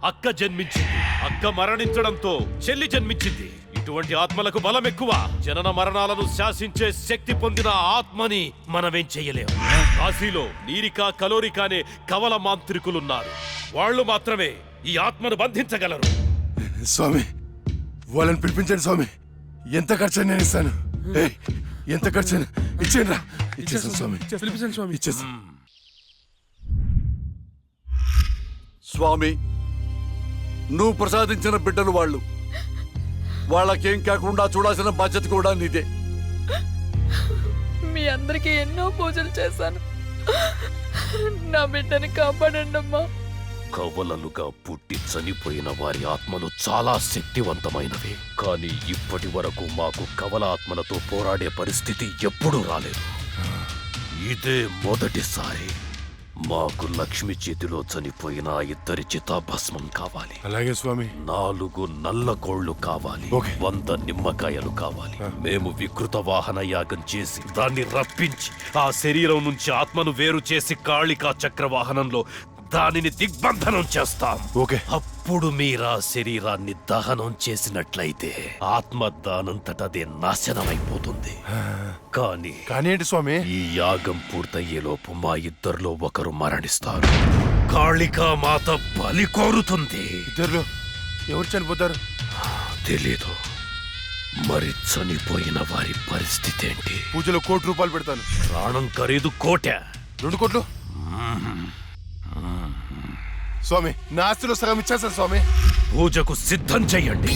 అక్క జన్మించింది. అక్క మరణించడంతో చెల్లి జన్మించింది. ఇటువంటి ఆత్మలకు బలం ఎక్కువ. జనన మరణాలను శాసించే శక్తి పొందిన ఆత్మని మనమేం చెయ్యలేము. కాశీలో నీరిక కలోరిక అనే కవల మాంత్రికులున్నారు. వాళ్ళు మాత్రమే ఈ ఆత్మను బంధించగలరు. స్వామి, వాళ్ళని పిలిపించండి స్వామి. ఎంత ఖర్చు నేను ఇస్తాను. ఎంత ఖర్చు ఇచ్చేయండి రా. ఇచ్చేసాను స్వామి. పిలిపించండి స్వామి. ఇచ్చేసాను స్వామి. నువ్వు ప్రసాదించిన బిడ్డలు వాళ్ళు. వాళ్ళకేం కాకుండా చూడాల్సిన బాధ్యత కూడా నీదే. మీ అందరికీ ఎన్నో పూజలు చేశాను. నా బిడ్డని కాపాడండి అమ్మా. కవలలుగా పుట్టి చనిపోయిన వారి ఆత్మలు చాలా శక్తివంతమైనవి. కానీ ఇప్పటి వరకు మాకు కవల ఆత్మలతో పోరాడే పరిస్థితి ఎప్పుడూ రాలేదు. ఇదే మొదటిసారి. మాకు లక్ష్మి చేతిలో చనిపోయిన 2 చితాభస్మం కావాలి. అలాగే స్వామి. 4 నల్ల కోళ్లు కావాలి. 100 నిమ్మకాయలు కావాలి. మేము వికృత వాహన యాగం చేసి దాన్ని రప్పించి ఆ శరీరం నుంచి ఆత్మను వేరు చేసి కాళికా చక్ర వాహనంలో దానిని దిగ్బంధనం చేస్తాం. అప్పుడు మీరా శరీరాన్ని దహనం చేసినట్లయితే ఆత్మ దానంతటదే నాశనమైపోతుంది. కానీ ఏంటి స్వామి? ఈ యాగం పూర్తయ్యేలోపు మా ఇద్దరిలో ఒకరు మరణిస్తారు. కాళికా మాత బలి కోరుతుంది. ఇద్దరులో ఎవరు చనిపోతారు? తెలీదు. మరి చనిపోయిన వారి పరిస్థితి ఏంటి? పూజలో 1 కోటి రూపాయలు పెడతాను. ప్రాణం ఖరీదు 1 కోటి. 2 కోట్లు స్వామి. నా ఆస్తిలో సగం ఇచ్చేస్తాను స్వామి. పూజకు సిద్ధం చెయ్యండి.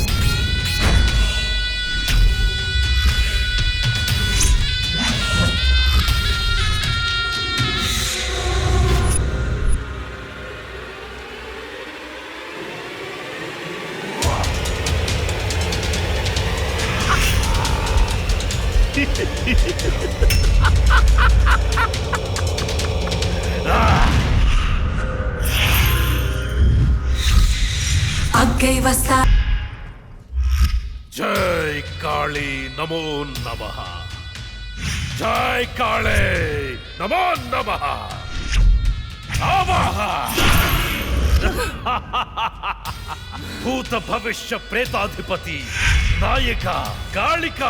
జై కాళీ నమో నమః. జై కాళీ నమో నమః. భూత భవిష్య ప్రేతాధిపతి నాయక కాళిక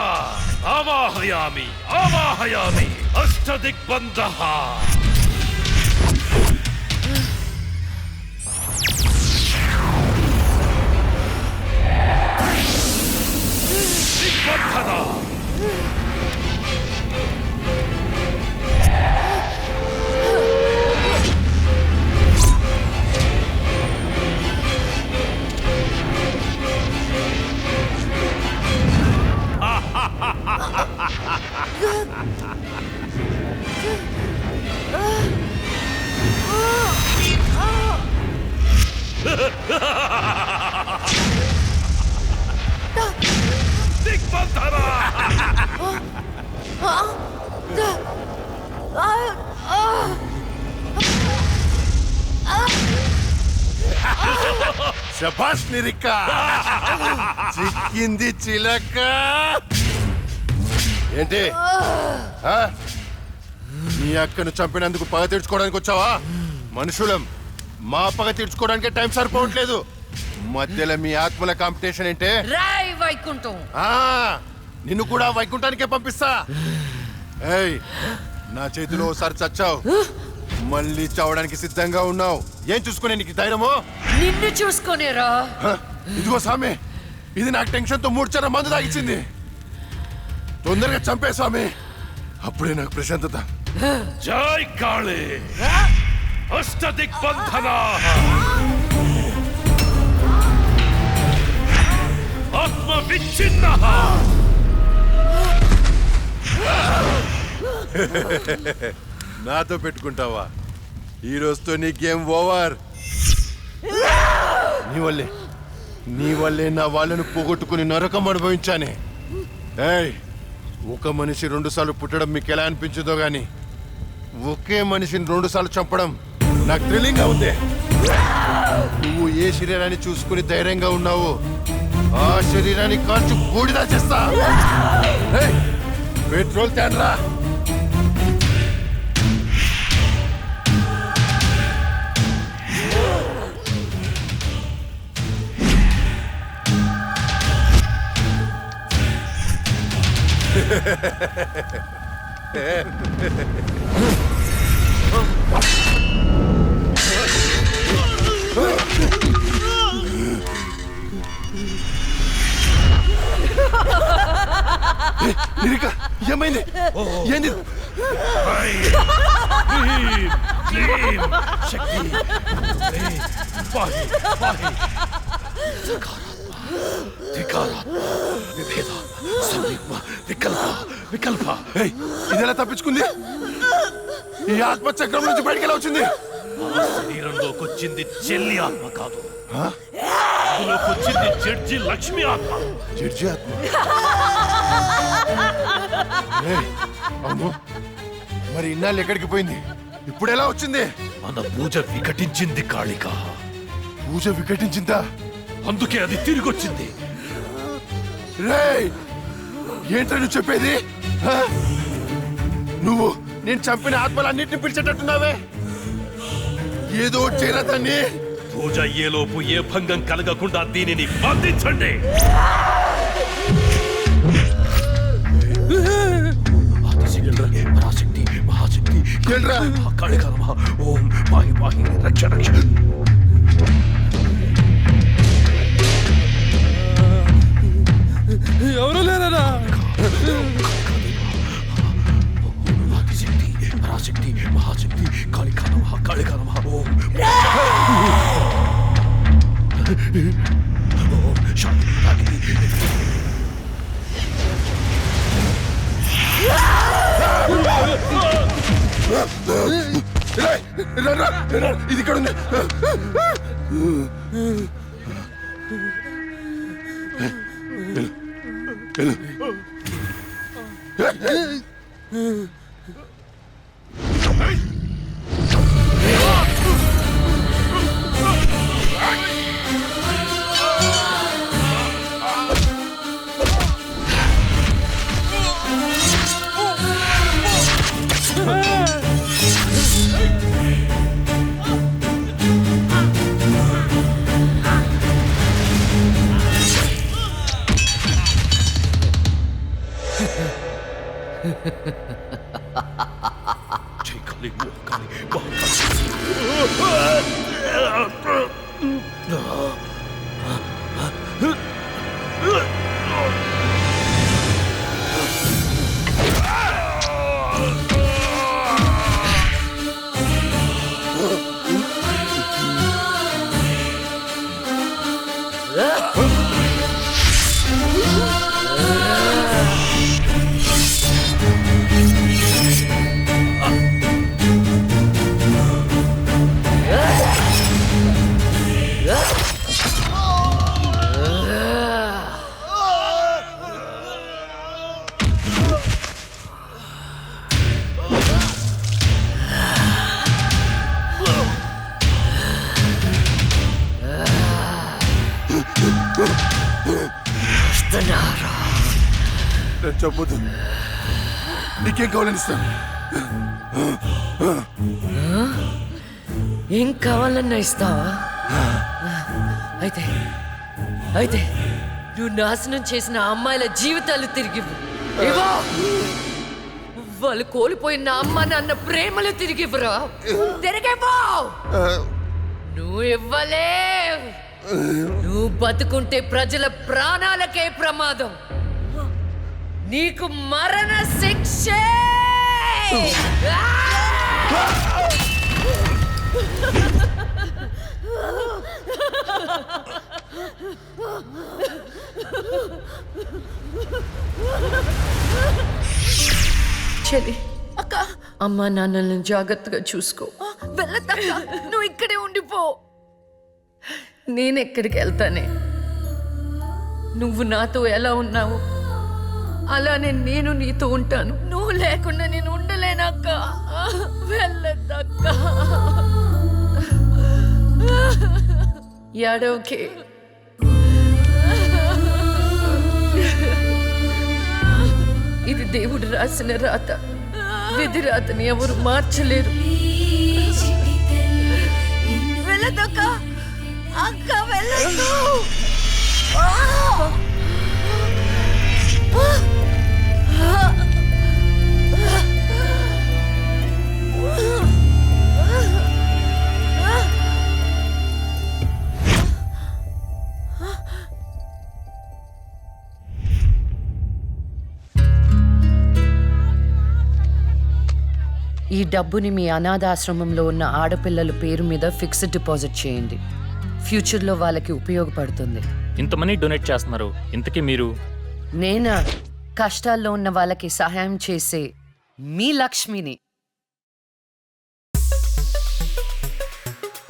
ఆవాహయామి ఆవాహయామి. అష్టదిగ్బంధః. శభాష్ నిరిక. చిక్కింది చిలక. ఏంటి నీ అక్కను చంపినందుకు పగ తీర్చుకోవడానికి వచ్చావా? మనుషులం, మా పగ తీర్చుకోవడానికి టైం సరిపోవట్లేదు. మధ్యలో మీ ఆత్మల కాంపిటీషన్ ఏంటే? వైకుంఠం. నిన్ను కూడా వైకుంఠానికే పంపిస్తా. నా చేతిలో ఒకసారి చచ్చావు, మళ్ళీ చావడానికి సిద్ధంగా ఉన్నావు. ఏం చూసుకునే నీకు ధైర్యమో? నిన్ను చూసుకునేరా. ఇదిగో స్వామి, ఇది నాకు టెన్షన్ తో 3 చర మందు తాగిచ్చింది. తొందరగా చంపే స్వామి, అప్పుడే నాకు ప్రశాంతత. జై కాళీ అష్టదిగ్బంధన. ఆత్మ విచ్ఛిన్న. నాతో పెట్టుకుంటావా? ఈ రోజుతో నీ గేమ్ ఓవర్. నీ వల్లే నా వాళ్ళను పోగొట్టుకుని నరకం అనుభవించానే. ఒక మనిషి 2 సార్లు పుట్టడం మీకు ఎలా అనిపించదో గాని, ఒకే మనిషిని 2 సార్లు చంపడం నాకు థ్రిల్లింగ్ గా ఉంది. నువ్వు ఏ శరీరాన్ని చూసుకుని ధైర్యంగా ఉన్నావో ఆ శరీరాన్ని కాల్చి బూడిద చేస్తా. పెట్రోల్ తేనరా. నిరిక ఏమైంది? ఏంది? శక్తి వికల్ప ఇదెలా తప్పించుకుంది? ఈ ఆత్మ చక్రం నుంచి బయటికి ఎలా వచ్చింది? ఆ శరీరంలోకి వచ్చింది చెల్లి ఆత్మ కాదు, అందులోకి వచ్చింది జడ్జి లక్ష్మి ఆత్మ. జడ్జి ఆత్మ? అమ్మో, మరి ఇన్నాళ్ళు ఎక్కడికి పోయింది? ఇప్పుడు ఎలా వచ్చింది? మన పూజ వికటించింది కాళిక. పూజ వికటించిందా? అందుకే అది తిరిగి వచ్చింది. రేయ్, ఏంట్రా నువ్వు చెప్పేది? ఆ? నువ్వు నేను చంపిన ఆత్మలన్నింటినీ పిలిచేటట్టున్నావే. ఏదో చేయరా దాన్ని. పూజ అయ్యేలోపు ఏ భంగం కలగకుండా దీనిని బంధించండి. పరాశక్తి మహాశక్తి కాళిక నమః. ఓం పాహి పాహి రక్ష రక్ష. ఎవరు లేరా? ఆదిశక్తి పరాశక్తి మహాశక్తి కాళిక నమః కాళిక నమః. ఓం ఓం శాంతి రాగిణి. ఇది ఇక్కడ ఉంది. జై కాళి కాళి చెప్పొద్దు. నీకేం కావాలని ఇస్తాను. ఏం కావాలన్నా ఇస్తావా? అయితే అయితే నువ్వు నాశనం చేసిన అమ్మాయిల జీవితాలు తిరిగి ఇవ్వు. వాళ్ళు కోల్పోయిన అమ్మ నాన్న ప్రేమలు తిరిగి ఇవ్వరా? తిరిగిపో. నువ్వు ఇవ్వలే. నువ్వు బతుకుంటే ప్రజల ప్రాణాలకే ప్రమాదం. నీకు మరణ శిక్షే. చెల్లి, అక్క, అమ్మా నాన్నలను జాగ్రత్తగా చూసుకో. వెళ్ళదక్క, నువ్వు ఇక్కడే ఉండిపో. నేనెక్కడికి వెళ్తానే? నువ్వు నాతో ఎలా ఉన్నావు అలానే నేను నీతో ఉంటాను. నువ్వు లేకుండా నేను ఉండలేనక్క. వెళ్ళదక్క. యాడోకే. ఇది దేవుడు రాసిన రాత. విధి రాతని ఎవరు మార్చలేరు. వెళ్ళదక్క. అక్క వెళ్ళదు. Ah! ఈ డబ్బుని మీ అనాథాశ్రమంలో ఉన్న ఆడపిల్లల పేరు మీద ఫిక్స్డ్ డిపాజిట్ చేయండి. ఫ్యూచర్లో వాళ్ళకి ఉపయోగపడుతుంది. ఇంత మనీ డొనేట్ చేస్తున్నారు, ఇంతకీ మీరు? నేనా కష్టాల్లో ఉన్న వాళ్ళకి సహాయం చేసే మీ లక్ష్మిని.